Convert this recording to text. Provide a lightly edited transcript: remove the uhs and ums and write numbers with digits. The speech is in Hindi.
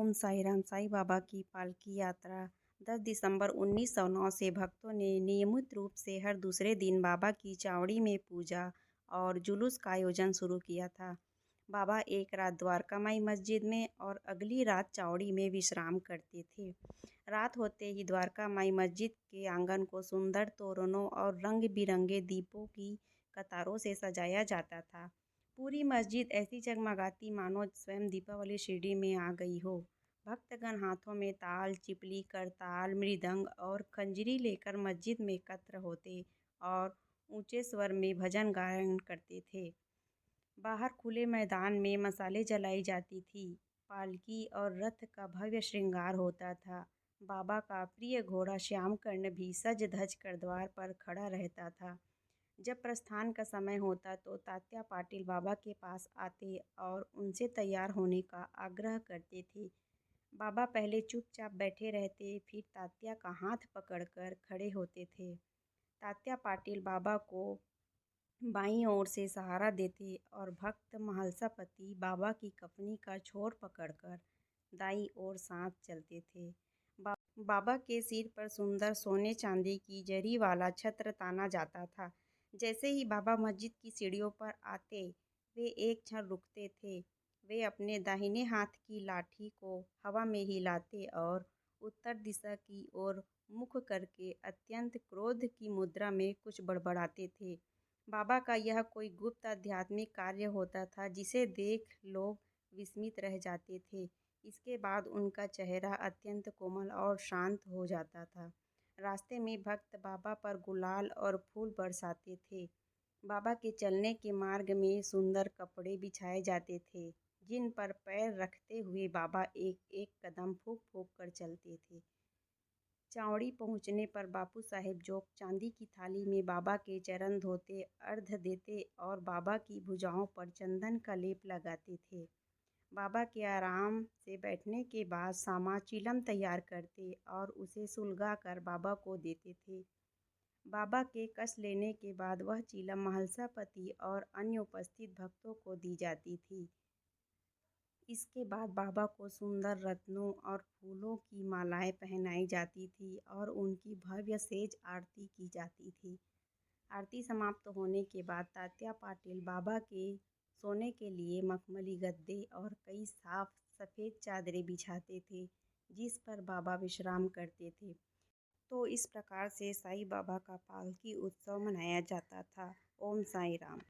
ओम साई राम। साईं बाबा की पालकी यात्रा 10 दिसंबर 1909 से भक्तों ने नियमित रूप से हर दूसरे दिन बाबा की चावड़ी में पूजा और जुलूस का आयोजन शुरू किया था। बाबा एक रात द्वारका माई मस्जिद में और अगली रात चावड़ी में विश्राम करते थे। रात होते ही द्वारका माई मस्जिद के आंगन को सुंदर तोरणों और रंग बिरंगे दीपों की कतारों से सजाया जाता था। पूरी मस्जिद ऐसी जगमगाती मानो स्वयं दीपावली शिरडी में आ गई हो। भक्तगण हाथों में ताल, चिपली, करताल, मृदंग और खंजरी लेकर मस्जिद में एकत्र होते और ऊंचे स्वर में भजन गायन करते थे। बाहर खुले मैदान में मशालें जलाई जाती थी। पालकी और रथ का भव्य श्रृंगार होता था। बाबा का प्रिय घोड़ा श्यामकर्ण भी सज धज कर द्वार पर खड़ा रहता था। जब प्रस्थान का समय होता तो तात्या पाटिल बाबा के पास आते और उनसे तैयार होने का आग्रह करते थे। बाबा पहले चुपचाप बैठे रहते, फिर तात्या का हाथ पकड़कर खड़े होते थे। तात्या पाटिल बाबा को बाईं ओर से सहारा देते और भक्त महालसापति बाबा की कफनी का छोर पकड़कर दाईं ओर साथ चलते थे। बाबा के सिर पर सुंदर सोने चांदी की जरी वाला छत्र ताना जाता था। जैसे ही बाबा मस्जिद की सीढ़ियों पर आते, वे एक क्षण रुकते थे। वे अपने दाहिने हाथ की लाठी को हवा में हिलाते और उत्तर दिशा की ओर मुख करके अत्यंत क्रोध की मुद्रा में कुछ बड़बड़ाते थे। बाबा का यह कोई गुप्त आध्यात्मिक कार्य होता था जिसे देख लोग विस्मित रह जाते थे। इसके बाद उनका चेहरा अत्यंत कोमल और शांत हो जाता था। रास्ते में भक्त बाबा पर गुलाल और फूल बरसाते थे। बाबा के चलने के मार्ग में सुंदर कपड़े बिछाए जाते थे, जिन पर पैर रखते हुए बाबा एक एक कदम फूंक फूंक कर चलते थे। चावड़ी पहुंचने पर बापू साहेब जोग चांदी की थाली में बाबा के चरण धोते, अर्घ्य देते और बाबा की भुजाओं पर चंदन का लेप लगाते थे। बाबा के आराम से बैठने के बाद सामा चिलम तैयार करते और उसे सुलगा कर बाबा को देते थे। बाबा के कष्ट लेने के बाद वह चिलम महालसापति और अन्य उपस्थित भक्तों को दी जाती थी। इसके बाद बाबा को सुंदर रत्नों और फूलों की मालाएं पहनाई जाती थी और उनकी भव्य सेज आरती की जाती थी। आरती समाप्त होने के बाद तात्या पाटिल बाबा के सोने के लिए मखमली गद्दे और कई साफ सफ़ेद चादरें बिछाते थे, जिस पर बाबा विश्राम करते थे। तो इस प्रकार से साईं बाबा का पालकी उत्सव मनाया जाता था। ओम साई राम।